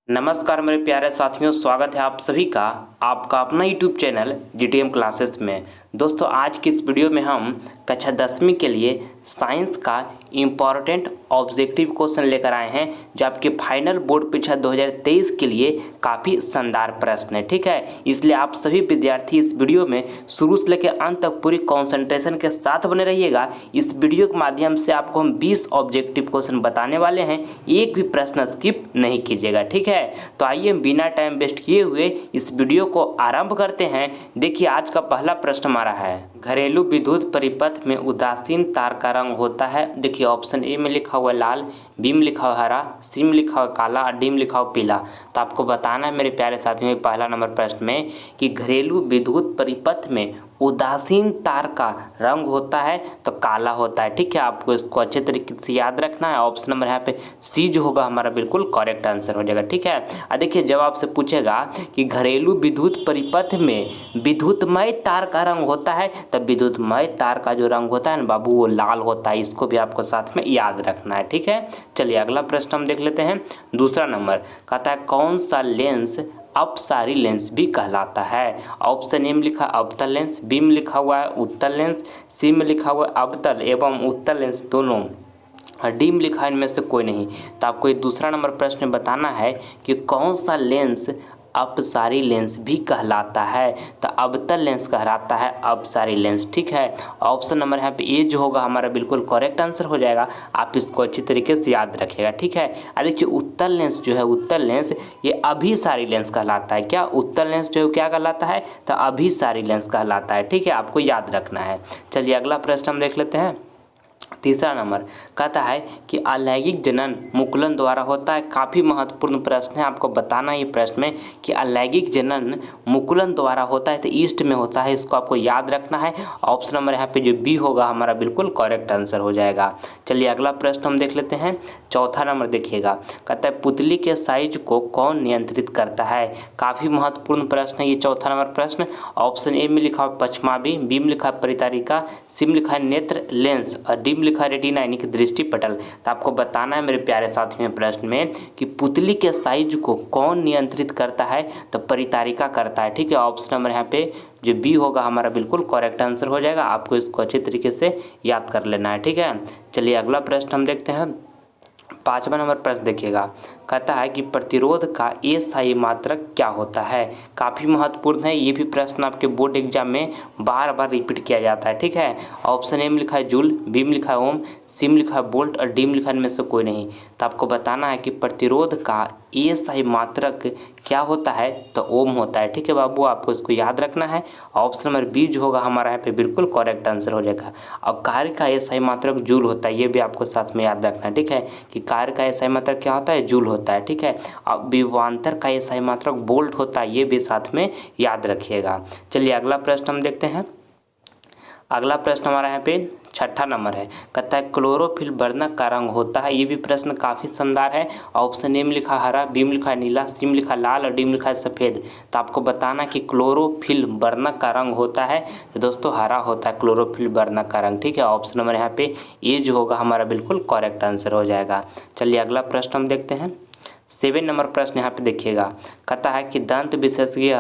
नमस्कार मेरे प्यारे साथियों, स्वागत है आप सभी का आपका अपना यूट्यूब चैनल जीटीएम क्लासेस में। दोस्तों, आज की इस वीडियो में हम कक्षा 10वीं के लिए साइंस का इम्पॉर्टेंट ऑब्जेक्टिव क्वेश्चन लेकर आए हैं, जो आपके फाइनल बोर्ड परीक्षा 2023 के लिए काफ़ी शानदार प्रश्न है। ठीक है, इसलिए आप सभी विद्यार्थी इस वीडियो में शुरू से लेकर अंत तक पूरी कॉन्सेंट्रेशन के साथ बने रहिएगा। इस वीडियो के माध्यम से आपको हम 20 ऑब्जेक्टिव क्वेश्चन बताने वाले हैं, एक भी प्रश्न स्किप नहीं कीजिएगा। ठीक है, तो आइए हम बिना टाइम वेस्ट किए हुए इस वीडियो को आरंभ करते हैं। देखिए, आज का पहला प्रश्न हमारा है, घरेलू विद्युत परिपथ में उदासीन तार का रंग होता है। देखिए, ऑप्शन ए में लिखा हुआ है लाल, बी में लिखा हुआ हरा, सी में लिखा हुआ काला और डी में लिखा हुआ पीला। तो आपको बताना है मेरे प्यारे साथियों, पहला नंबर प्रश्न में कि घरेलू विद्युत परिपथ में उदासीन तार का रंग होता है तो काला होता है। ठीक है, आपको इसको अच्छे तरीके से याद रखना है। ऑप्शन नंबर यहाँ पे सी जो होगा हमारा बिल्कुल करेक्ट आंसर हो जाएगा। ठीक है, देखिए, जब आपसे पूछेगा कि घरेलू विद्युत परिपथ में विद्युतमय तार का रंग होता है, तब विद्युतमय तार का जो रंग होता है ना बाबू, वो लाल होता है। इसको भी आपको साथ में याद रखना है। ठीक है, चलिए अगला प्रश्न हम देख लेते हैं। दूसरा नंबर कहता है, कौन सा लेंस अपसारी लेंस भी कहलाता है। ऑप्शन ए में लिखा अवतल लेंस, बी में लिखा हुआ है उत्तल लेंस, सी में लिखा हुआ है अवतल एवं उत्तल लेंस दोनों, डी में लिखा है इनमें से कोई नहीं। तो आपको ये दूसरा नंबर प्रश्न बताना है कि कौन सा लेंस अपसारी लेंस भी कहलाता है। तो अवतल लेंस कहलाता है अपसारी लेंस। ठीक है, ऑप्शन नंबर यहाँ पे ए जो होगा हमारा बिल्कुल करेक्ट आंसर हो जाएगा। आप इसको अच्छी तरीके से याद रखिएगा। ठीक है, देखिए, उत्तल लेंस जो है, उत्तल लेंस ये अभिसारी लेंस कहलाता है। क्या उत्तल लेंस जो है क्या कहलाता है? तो अभिसारी लेंस कहलाता है। ठीक है, आपको याद रखना है। चलिए अगला प्रश्न हम देख लेते हैं। तीसरा नंबर कहता है कि अलैंगिक जनन मुकुलन द्वारा होता है। काफ़ी महत्वपूर्ण प्रश्न है, आपको बताना है ये प्रश्न में कि अलैंगिक जनन मुकुलन द्वारा होता है तो ईस्ट में होता है। इसको आपको याद रखना है। ऑप्शन नंबर यहाँ पे जो बी होगा हमारा बिल्कुल करेक्ट आंसर हो जाएगा। चलिए अगला प्रश्न हम देख लेते हैं। चौथा नंबर देखिएगा, कहता है पुतली के साइज को कौन नियंत्रित करता है। काफ़ी महत्वपूर्ण प्रश्न है ये चौथा नंबर प्रश्न। ऑप्शन ए में लिखा है पछमावी, बी में लिखा है परितारिका, सी में लिखा है नेत्र लेंस और डी में लिखा रेटिना यानी कि दृष्टि पटल। तो आपको बताना है मेरे प्यारे साथियों प्रश्न में कि पुतली के साइज को कौन नियंत्रित करता है। तो परितारिका करता है। ठीक है, ऑप्शन नंबर यहाँ पे जो बी होगा हमारा बिल्कुल करेक्ट आंसर हो जाएगा। आपको इसको अच्छे तरीके से याद कर लेना है। ठीक है, चलिए अगला प्रश्न हम देखते हैं। पाँचवा नंबर प्रश्न देखिएगा, कहता है कि प्रतिरोध का अस्थायी मात्रक क्या होता है। काफ़ी महत्वपूर्ण है, ये भी प्रश्न आपके बोर्ड एग्जाम में बार बार रिपीट किया जाता है। ठीक है, ऑप्शन ए में लिखा है जूल, बी में लिखा है ओम, सी में लिखा है वोल्ट और डी में लिखा है इनमें से कोई नहीं। तो आपको बताना है कि प्रतिरोध का अस्थायी मात्रक क्या होता है। तो ओम होता है। ठीक है बाबू, आपको इसको याद रखना है। ऑप्शन नंबर बी जो होगा हमारा यहाँ पे बिल्कुल करेक्ट आंसर हो जाएगा। और कार्य का अस्थायी मात्रक जूल होता है, ये भी आपको साथ में याद रखना है। ठीक है, कि कार्य का अस्थायी मात्रक क्या होता है, जूल होता है। ठीक है, अब विभवांतर का अस्थायी मात्रक वोल्ट होता है, ये भी साथ में याद रखिएगा। चलिए अगला प्रश्न हम देखते हैं। अगला प्रश्न हमारा यहाँ पे छठा नंबर है, कहता है क्लोरोफिल वर्णक का रंग होता है। ये भी प्रश्न काफ़ी शानदार है। ऑप्शन ए में लिखा हरा, बी में लिखा नीला, सी में लिखा लाल और डी में लिखा है सफ़ेद। तो आपको बताना कि क्लोरोफिल वर्णक का रंग होता है। तो दोस्तों हरा होता है क्लोरोफिल वर्णक का रंग। ठीक है, ऑप्शन नंबर यहाँ पे ए जो होगा हमारा बिल्कुल करेक्ट आंसर हो जाएगा। चलिए अगला प्रश्न हम देखते हैं। 7 नंबर प्रश्न यहाँ पे देखिएगा, कहता है कि दंत विशेषज्ञ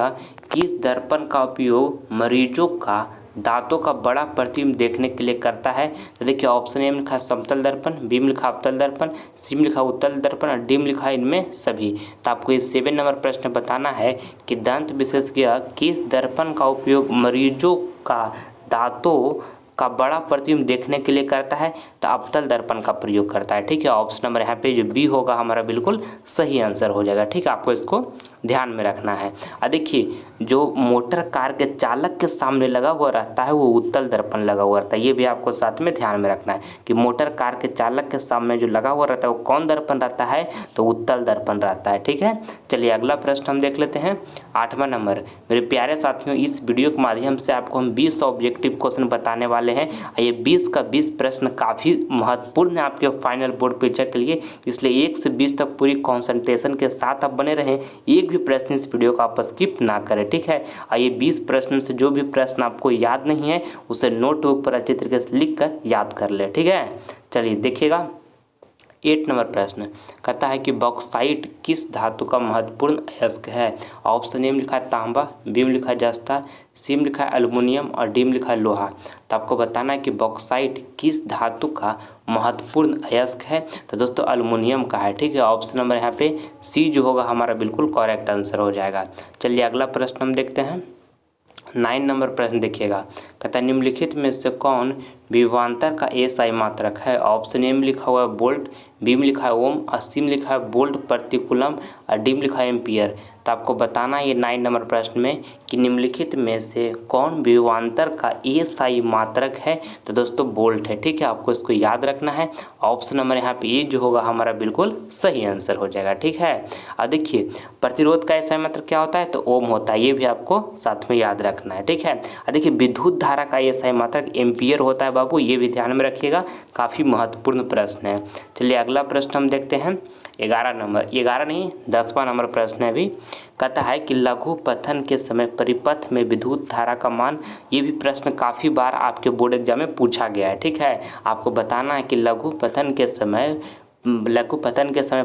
किस दर्पण का उपयोग मरीजों का दांतों का बड़ा प्रतिबिंब देखने के लिए करता है। तो देखिए, ऑप्शन ए में लिखा है समतल दर्पण, बी में लिखा अवतल दर्पण, सी में लिखा उत्तल दर्पण और डी में लिखा है इनमें सभी। तो आपको ये 7 नंबर प्रश्न बताना है कि दंत विशेषज्ञ किस दर्पण का उपयोग मरीजों का दांतों का बड़ा प्रतिबिंब देखने के लिए करता है। तो अवतल दर्पण का प्रयोग करता है। ठीक है, ऑप्शन नंबर यहाँ पे जो बी होगा हमारा बिल्कुल सही आंसर हो जाएगा। ठीक है, आपको इसको ध्यान में रखना है। देखिए, जो मोटर कार के चालक के सामने लगा हुआ रहता है वो उत्तल दर्पण लगा हुआ रहता है। ये भी आपको साथ में ध्यान में रखना है कि मोटर कार के चालक के सामने जो लगा हुआ रहता है वो कौन दर्पण रहता है, तो उत्तल दर्पण रहता है। ठीक है, चलिए अगला प्रश्न हम देख लेते हैं। 8वां नंबर, मेरे प्यारे साथियों, इस वीडियो के माध्यम से आपको हम 20 ऑब्जेक्टिव क्वेश्चन बताने वाले हैं। ये 20 का 20 प्रश्न काफ़ी महत्वपूर्ण है आपके फाइनल बोर्ड परीक्षा के लिए, इसलिए 1 से 20 तक पूरी कॉन्सेंट्रेशन के साथ आप बने रहें। एक भी प्रश्न इस वीडियो का आप स्किप ना करें। ठीक है, और ये 20 प्रश्न से जो भी प्रश्न आपको याद नहीं है उसे नोटबुक पर अच्छी तरीके से लिख कर याद कर ले। ठीक है, चलिए देखिएगा। 8 नंबर प्रश्न कहता है कि बॉक्साइट किस धातु का महत्वपूर्ण अयस्क है। ऑप्शन ए में लिखा है तांबा, बी में लिखा है जस्ता, सी में लिखा है एल्युमिनियम और डी में लिखा है लोहा। तो आपको बताना है कि बॉक्साइट किस धातु का महत्वपूर्ण अयस्क है। तो दोस्तों एल्युमिनियम का है, ठीक है। ऑप्शन नंबर यहाँ पे सी जो होगा हमारा बिल्कुल करेक्ट आंसर हो जाएगा। चलिए अगला प्रश्न हम देखते हैं। 9 नंबर प्रश्न देखिएगा, कहता है निम्नलिखित में से कौन विभवांतर का एसआई मात्रक है। ऑप्शन ए में लिखा हुआ है वोल्ट, बी में लिखा है ओम, सी में लिखा है वोल्ट प्रति कूलम और डी में लिखा है एम्पियर। तो आपको बताना है ये 9 नंबर प्रश्न में कि निम्नलिखित में से कौन विभवांतर का एसआई मात्रक है। तो दोस्तों वोल्ट है, ठीक है। आपको इसको याद रखना है। ऑप्शन नंबर यहाँ पे ए जो होगा हमारा बिल्कुल सही आंसर हो जाएगा, ठीक है। और देखिए प्रतिरोध का एसआई मात्रक क्या होता है, तो ओम होता है, ये भी आपको साथ में याद रखना है, ठीक है। और देखिए विद्युत धारा का एसआई मात्रक एम्पियर होता है बाबू, ये भी ध्यान में रखिएगा, काफ़ी महत्वपूर्ण प्रश्न है। चलिए अगला प्रश्न हम देखते हैं। 11 नंबर, 11 नहीं 10वां नंबर प्रश्न है अभी। कहता है कि लघु पतन के समय परिपथ में विद्युत धारा का मान। ये भी प्रश्न काफ़ी बार आपके बोर्ड एग्जाम में पूछा गया है, ठीक है। आपको बताना है कि लघु पतन के समय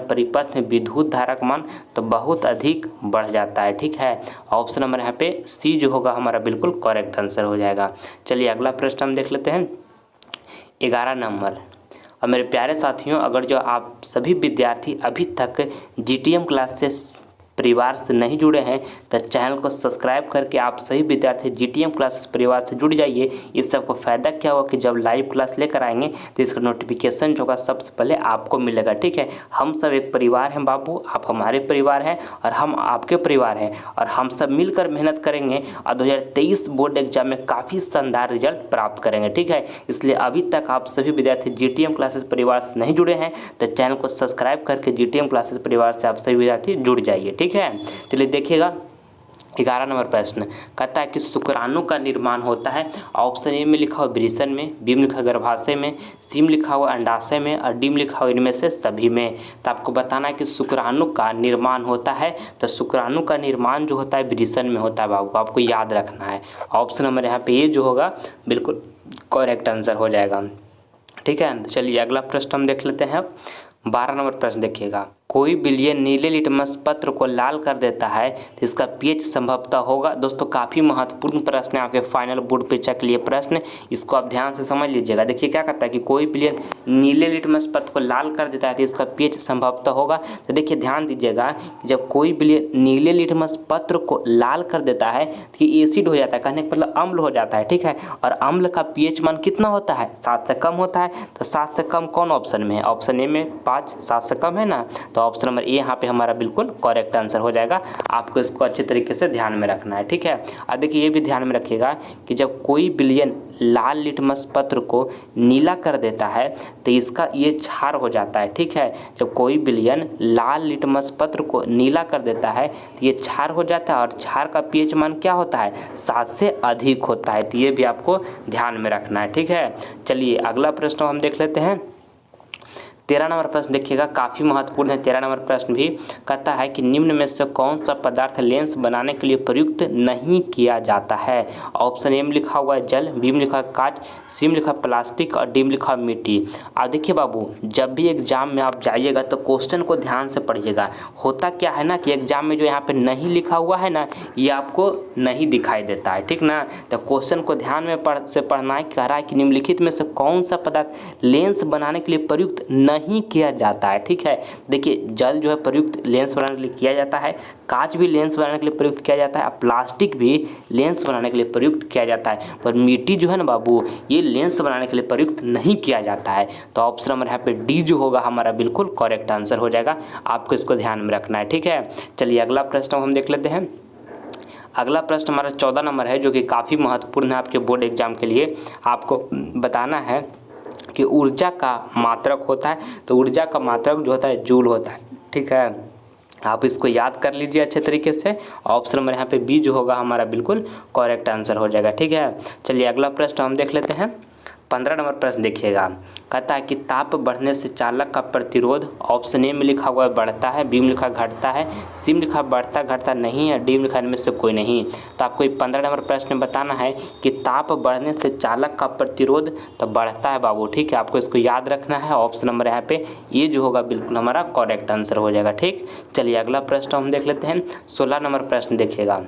परिपथ में विद्युत धारा का मान तो बहुत अधिक बढ़ जाता है, ठीक है। ऑप्शन नंबर यहाँ पे सी जो होगा हमारा बिल्कुल करेक्ट आंसर हो जाएगा। चलिए अगला प्रश्न हम देख लेते हैं। 11 नंबर। और मेरे प्यारे साथियों, अगर जो आप सभी विद्यार्थी अभी तक जीटीएम क्लासेस परिवार से नहीं जुड़े हैं तो चैनल को सब्सक्राइब करके आप सभी विद्यार्थी जीटीएम क्लासेस परिवार से जुड़ जाइए। इस सबको फ़ायदा क्या होगा कि जब लाइव क्लास लेकर आएंगे तो इसका नोटिफिकेशन जो होगा सबसे पहले आपको मिलेगा, ठीक है। हम सब एक परिवार हैं बाबू, आप हमारे परिवार हैं और हम आपके परिवार हैं, और हम सब मिलकर मेहनत करेंगे और 2023 बोर्ड एग्जाम में काफ़ी शानदार रिजल्ट प्राप्त करेंगे, ठीक है। इसलिए अभी तक आप सभी विद्यार्थी जीटीएम क्लासेस परिवार से नहीं जुड़े हैं तो चैनल को सब्सक्राइब करके जीटीएम क्लासेस परिवार से आप सभी विद्यार्थी जुड़ जाइए, ठीक है। चलिए देखिएगा 11 नंबर प्रश्न कहता है कि शुक्राणु का निर्माण होता है। ऑप्शन ए में लिखा हुआ वृषण में, बी में लिखा हुआ गर्भाशय में, सी में लिखा हुआ अंडाशय में और डी में लिखा हुआ इनमें से सभी में। तो आपको बताना है कि शुक्राणु का निर्माण होता है। तो शुक्राणु का निर्माण जो होता है वृषण में होता है बाबू, आपको याद रखना है। ऑप्शन नंबर यहाँ पे ये जो होगा बिल्कुल करेक्ट आंसर हो जाएगा, ठीक है। चलिए अगला प्रश्न हम देख लेते हैं। 12 नंबर प्रश्न देखिएगा, कोई विलयन नीले लिटमस पत्र को लाल कर देता है तो इसका पीएच संभवतः होगा। दोस्तों काफ़ी महत्वपूर्ण प्रश्न है आपके फाइनल बोर्ड परीक्षा के लिए प्रश्न, इसको आप ध्यान से समझ लीजिएगा। देखिए क्या कहता है कि कोई विलयन नीले लिटमस पत्र को लाल कर देता है तो इसका पीएच संभवतः होगा। तो देखिए ध्यान दीजिएगा कि जब कोई विलयन नीले लिटमस पत्र को लाल कर देता है तो ये एसिड हो जाता है, कहने का मतलब अम्ल हो जाता है, ठीक है। और अम्ल का पीएच मान कितना होता है, 7 से कम होता है। तो 7 से कम कौन ऑप्शन में है, ऑप्शन ए में 5, 7 से कम है ना। तो ऑप्शन नंबर ए यहाँ पे हमारा बिल्कुल करेक्ट आंसर हो जाएगा। आपको इसको अच्छे तरीके से ध्यान में रखना है, ठीक है। और देखिए ये भी ध्यान में रखिएगा कि जब कोई विलयन लाल लिटमस पत्र को नीला कर देता है तो इसका ये क्षार हो जाता है, ठीक है। जब कोई विलयन लाल लिटमस पत्र को नीला कर देता है तो ये क्षार हो जाता है और क्षार का पीएच मान क्या होता है, 7 से अधिक होता है। तो ये भी आपको ध्यान में रखना है, ठीक है। चलिए अगला प्रश्न हम देख लेते हैं। 13 नंबर प्रश्न देखिएगा, काफ़ी महत्वपूर्ण है 13 नंबर प्रश्न भी। कहता है कि निम्न में से कौन सा पदार्थ लेंस बनाने के लिए प्रयुक्त नहीं किया जाता है। ऑप्शन ए में लिखा हुआ है जल, बी में लिखा है कांच, सी में लिखा है प्लास्टिक और डी में लिखा है मिट्टी। अब देखिए बाबू, जब भी एग्जाम में आप जाइएगा तो क्वेश्चन को ध्यान से पढ़िएगा। होता क्या है ना कि एग्जाम में जो यहाँ पे नहीं लिखा हुआ है ना, ये आपको नहीं दिखाई देता है, ठीक ना। तो क्वेश्चन को ध्यान में पढ़ना है। कह रहा है कि निम्नलिखित में से कौन सा पदार्थ लेंस बनाने के लिए प्रयुक्त नहीं किया जाता है, ठीक है। देखिए जल जो है प्रयुक्त लेंस बनाने के लिए किया जाता है, कांच भी लेंस बनाने के लिए प्रयुक्त किया जाता है, प्लास्टिक भी लेंस बनाने के लिए प्रयुक्त किया जाता है, पर मिट्टी जो है ना बाबू, ये लेंस बनाने के लिए प्रयुक्त नहीं किया जाता है। तो ऑप्शन नंबर यहाँ पे डी जो होगा हमारा बिल्कुल करेक्ट आंसर हो जाएगा। आपको इसको ध्यान में रखना है, ठीक है। चलिए अगला प्रश्न हम देख लेते हैं। अगला प्रश्न हमारा 14 नंबर है, जो कि काफ़ी महत्वपूर्ण है आपके बोर्ड एग्जाम के लिए। आपको बताना है कि ऊर्जा का मात्रक होता है, तो ऊर्जा का मात्रक जो होता है जूल होता है, ठीक है। आप इसको याद कर लीजिए अच्छे तरीके से। ऑप्शन नंबर यहाँ पे बी जो होगा हमारा बिल्कुल करेक्ट आंसर हो जाएगा, ठीक है। चलिए अगला प्रश्न हम देख लेते हैं। 15 नंबर प्रश्न देखिएगा, कहता है कि ताप बढ़ने से चालक का प्रतिरोध ऑप्शन ए में लिखा हुआ है बढ़ता है, बी में लिखा घटता है, सी में लिखा बढ़ता घटता नहीं है, डी में लिखा इनमें से कोई नहीं। तो आपको ये 15 नंबर प्रश्न में बताना है कि ताप बढ़ने से चालक का प्रतिरोध तो बढ़ता है बाबू, ठीक है। आपको इसको याद रखना है। ऑप्शन नंबर यहाँ पे ये जो होगा बिल्कुल हमारा करेक्ट आंसर हो जाएगा, ठीक। चलिए अगला प्रश्न हम देख लेते हैं। 16 नंबर प्रश्न देखिएगा।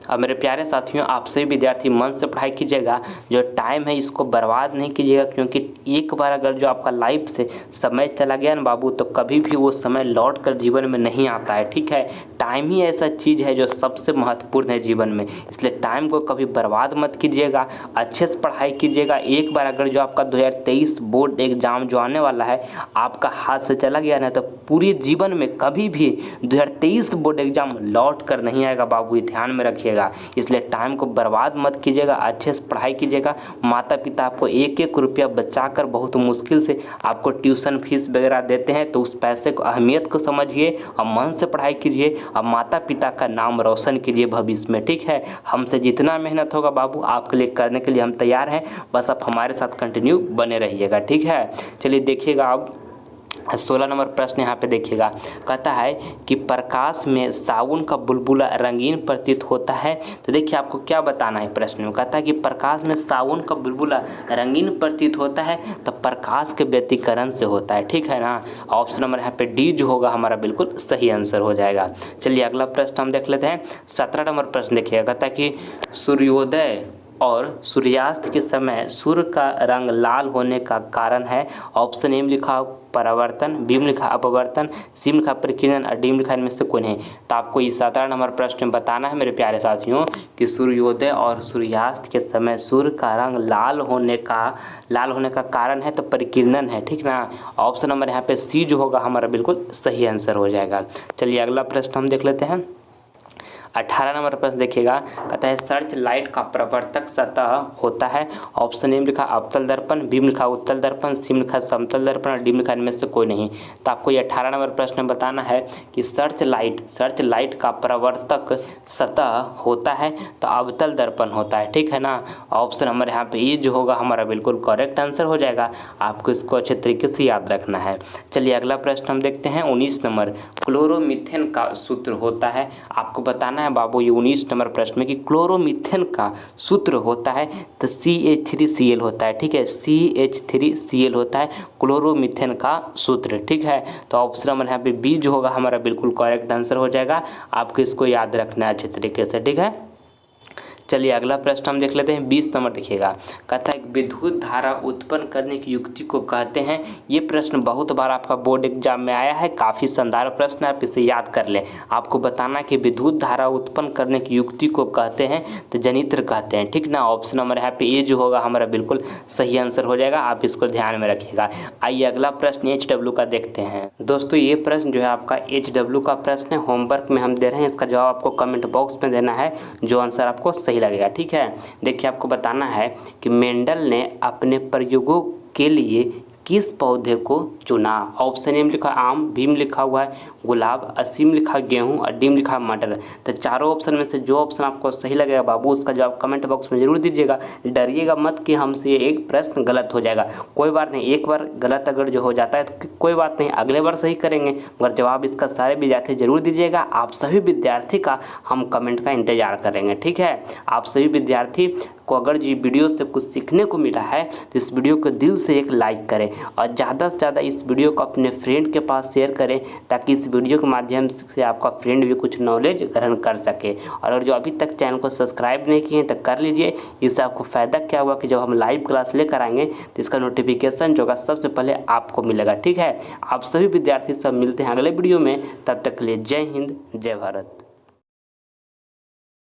अब मेरे प्यारे साथियों, आप सभी विद्यार्थी मन से पढ़ाई कीजिएगा। जो टाइम है इसको बर्बाद नहीं कीजिएगा, क्योंकि एक बार अगर जो आपका लाइफ से समय चला गया ना बाबू, तो कभी भी वो समय लौट कर जीवन में नहीं आता है, ठीक है। टाइम ही ऐसा चीज़ है जो सबसे महत्वपूर्ण है जीवन में, इसलिए टाइम को कभी बर्बाद मत कीजिएगा, अच्छे से पढ़ाई कीजिएगा। एक बार अगर जो आपका 2023 बोर्ड एग्ज़ाम जो आने वाला है आपका हाथ से चला गया ना, तो पूरे जीवन में कभी भी 2023 बोर्ड एग्ज़ाम लौट कर नहीं आएगा बाबू, ये ध्यान में रखिएगा। इसलिए टाइम को बर्बाद मत कीजिएगा, अच्छे से पढ़ाई कीजिएगा। माता पिता आपको एक एक रुपया बचाकर बहुत मुश्किल से आपको ट्यूशन फीस वगैरह देते हैं, तो उस पैसे को अहमियत को समझिए और मन से पढ़ाई कीजिए और माता पिता का नाम रोशन कीजिए भविष्य में, ठीक है। हमसे जितना मेहनत होगा बाबू आपके लिए करने के लिए हम तैयार हैं, बस आप हमारे साथ कंटिन्यू बने रहिएगा, ठीक है। चलिए देखिएगा अब 16 नंबर प्रश्न यहाँ पे देखिएगा, कहता है कि प्रकाश में सावन का बुलबुला रंगीन प्रतीत होता है। तो देखिए आपको क्या बताना है प्रश्न में, कहता है कि प्रकाश में सावन का बुलबुला रंगीन प्रतीत होता है, तो प्रकाश के व्यतिकरण से होता है, ठीक है ना। ऑप्शन नंबर यहाँ पे डी जो होगा हमारा बिल्कुल सही आंसर हो जाएगा। चलिए अगला प्रश्न हम देख लेते हैं। 17 नंबर प्रश्न देखिएगा, कहता है कि सूर्योदय और सूर्यास्त के समय सूर्य का रंग लाल होने का कारण है। ऑप्शन ए में लिखा परावर्तन, बी में लिखा अपवर्तन, सी में लिखा प्रकीर्णन और डी में लिखा इनमें से कोई नहीं। तो आपको इस 17 नंबर प्रश्न में बताना है मेरे प्यारे साथियों कि सूर्योदय और सूर्यास्त के समय सूर्य का रंग लाल होने का कारण है तो परिकीर्णन है, ठीक ना। ऑप्शन नंबर यहाँ पे सी जो होगा हमारा बिल्कुल सही आंसर हो जाएगा। चलिए अगला प्रश्न हम देख लेते हैं। 18 नंबर प्रश्न देखिएगा, कहता है सर्च लाइट का प्रवर्तक सतह होता है। ऑप्शन ए में लिखा अवतल दर्पण, बी में लिखा उत्तल दर्पण, सी में लिखा समतल दर्पण और डी में लिखा इनमें से कोई नहीं। तो आपको ये 18 नंबर प्रश्न में बताना है कि सर्च लाइट का प्रवर्तक सतह होता है तो अवतल दर्पण होता है, ठीक है ना। ऑप्शन नंबर यहाँ पे ये जो होगा हमारा बिल्कुल करेक्ट आंसर हो जाएगा। आपको इसको अच्छे तरीके से याद रखना है। चलिए अगला प्रश्न हम देखते हैं। 19 नंबर, क्लोरोमीथेन का सूत्र होता है। आपको बताना है बाबू ये 19 नंबर प्रश्न में कि क्लोरोमीथेन का सूत्र होता है तो CH3Cl होता है, ठीक है। CH3Cl होता है क्लोरोमीथेन का सूत्र, ठीक है। तो ऑप्शन नंबर यहाँ पे बी जो होगा हमारा बिल्कुल करेक्ट आंसर हो जाएगा। आपको इसको याद रखना है अच्छे तरीके से, ठीक है। चलिए अगला प्रश्न हम देख लेते हैं। 20 नंबर देखिएगा, कहता है विद्युत धारा उत्पन्न करने की युक्ति को कहते हैं। ये प्रश्न बहुत बार आपका बोर्ड एग्जाम में आया है, काफ़ी शानदार प्रश्न है, आप इसे याद कर लें। आपको बताना कि विद्युत धारा उत्पन्न करने की युक्ति को कहते हैं तो जनित्र कहते हैं, ठीक ना। ऑप्शन नंबर यहाँ पे ए जो होगा हमारा बिल्कुल सही आंसर हो जाएगा। आप इसको ध्यान में रखिएगा। आइए अगला प्रश्न HW का देखते हैं। दोस्तों ये प्रश्न जो है आपका HW का प्रश्न है, होमवर्क में हम दे रहे हैं। इसका जवाब आपको कमेंट बॉक्स में देना है, जो आंसर आपको सही लगेगा, ठीक है। देखिए आपको बताना है कि मेंडल ने अपने प्रयोगों के लिए किस पौधे को चुना। ऑप्शन ए में लिखा आम, बी में लिखा हुआ है गुलाब, सी में लिखा गेहूं और डी में लिखा मटर। तो चारों ऑप्शन में से जो ऑप्शन आपको सही लगेगा बाबू उसका जवाब कमेंट बॉक्स में जरूर दीजिएगा। डरिएगा मत कि हमसे एक प्रश्न गलत हो जाएगा, कोई बात नहीं। एक बार गलत अगर जो हो जाता है तो कोई बात नहीं, अगले बार सही करेंगे, मगर जवाब इसका सारे विद्यार्थी जरूर दीजिएगा। आप सभी विद्यार्थी का हम कमेंट का इंतजार करेंगे, ठीक है। आप सभी विद्यार्थी को अगर जी वीडियो से कुछ सीखने को मिला है तो इस वीडियो को दिल से एक लाइक करें और ज़्यादा से ज़्यादा इस वीडियो को अपने फ्रेंड के पास शेयर करें, ताकि इस वीडियो के माध्यम से आपका फ्रेंड भी कुछ नॉलेज ग्रहण कर सके। और अगर जो अभी तक चैनल को सब्सक्राइब नहीं किए तो कर लीजिए। इससे आपको फ़ायदा क्या हुआ कि जब हम लाइव क्लास लेकर आएंगे तो इसका नोटिफिकेशन जो होगा सबसे पहले आपको मिलेगा, ठीक है। आप सभी विद्यार्थी सब मिलते हैं अगले वीडियो में, तब तक के लिए जय हिंद जय भारत।